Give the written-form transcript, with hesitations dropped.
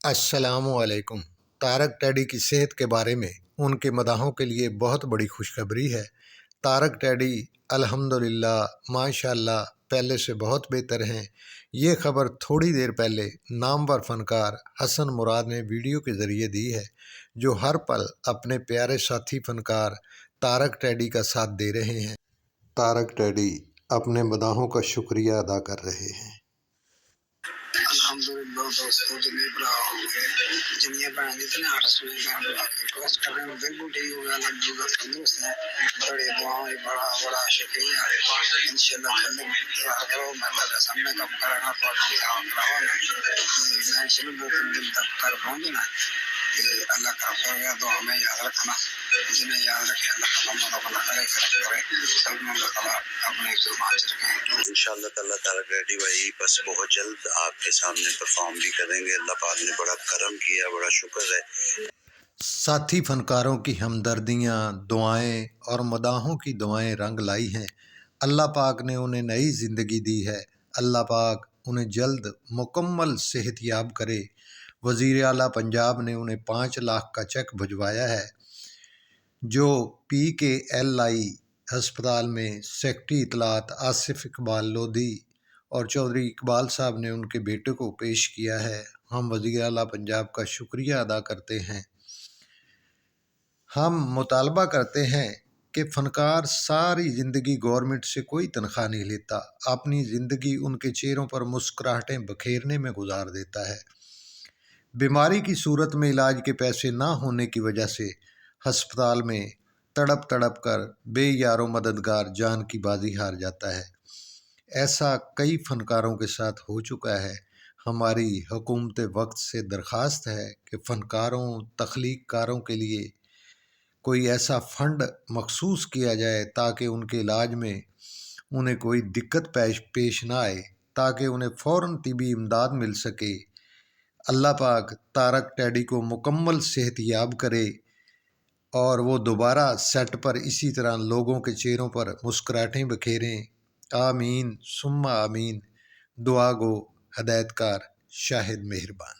السلام علیکم۔ طارق ٹیڈی کی صحت کے بارے میں ان کے مداحوں کے لیے بہت بڑی خوشخبری ہے۔ طارق ٹیڈی الحمدللہ ماشاءاللہ پہلے سے بہت بہتر ہیں۔ یہ خبر تھوڑی دیر پہلے نامور فنکار حسن مراد نے ویڈیو کے ذریعے دی ہے، جو ہر پل اپنے پیارے ساتھی فنکار طارق ٹیڈی کا ساتھ دے رہے ہیں۔ طارق ٹیڈی اپنے مداحوں کا شکریہ ادا کر رہے ہیں۔ الحمدللہ دوستوں، جتنے برا ہو گئے، جنیا بہن جتنے آرٹسٹ میں ریکویسٹ کر رہے ہیں، بالکل ٹھیک ہو گیا، لگ جگہ تندرست ہے۔ بڑے دعاؤں بڑا بڑا شکریہ، انشاءاللہ جلد دعا کرو، میں اللہ سامنے کب کرنا پڑتا ہے میں انشاءاللہ 2-3 دن تک کر پاؤں گا نا کہ اللہ کا کرے گا تو ہمیں یاد رکھنا، جنہیں یاد رکھے اللہ تعالیٰ مدد کرے سب میں اللہ تعالیٰ اپنے زبان سے رکھیں۔ انشاءاللہ تعالیٰ طارق ٹیڈی بھائی بس بہت جلد آپ کے سامنے پرفارم بھی کریں گے۔ اللہ پاک نے بڑا کرم کیا، بڑا شکر ہے۔ ساتھی فنکاروں کی ہمدردیاں، دعائیں اور مداحوں کی دعائیں رنگ لائی ہیں۔ اللہ پاک نے انہیں نئی زندگی دی ہے۔ اللہ پاک انہیں جلد مکمل صحت یاب کرے۔ وزیر اعلیٰ پنجاب نے انہیں 5 لاکھ کا چیک بھجوایا ہے، جو PKLI ہسپتال میں سیکرٹری اطلاعات آصف اقبال لودھی اور چودھری اقبال صاحب نے ان کے بیٹے کو پیش کیا ہے۔ ہم وزیر اعلیٰ پنجاب کا شکریہ ادا کرتے ہیں۔ ہم مطالبہ کرتے ہیں کہ فنکار ساری زندگی گورنمنٹ سے کوئی تنخواہ نہیں لیتا، اپنی زندگی ان کے چہروں پر مسکراہٹیں بکھیرنے میں گزار دیتا ہے۔ بیماری کی صورت میں علاج کے پیسے نہ ہونے کی وجہ سے ہسپتال میں تڑپ تڑپ کر بے یار و مددگار جان کی بازی ہار جاتا ہے۔ ایسا کئی فنکاروں کے ساتھ ہو چکا ہے۔ ہماری حکومت وقت سے درخواست ہے کہ فنکاروں، تخلیق کاروں کے لیے کوئی ایسا فنڈ مخصوص کیا جائے تاکہ ان کے علاج میں انہیں کوئی دقت پیش نہ آئے، تاکہ انہیں فوراً طبی امداد مل سکے۔ اللہ پاک طارق ٹیڈی کو مکمل صحت یاب کرے اور وہ دوبارہ سیٹ پر اسی طرح لوگوں کے چہروں پر مسکراہٹیں بکھیریں۔ آمین ثم آمین۔ دعا گو ہدایت کار شاہد مہربان۔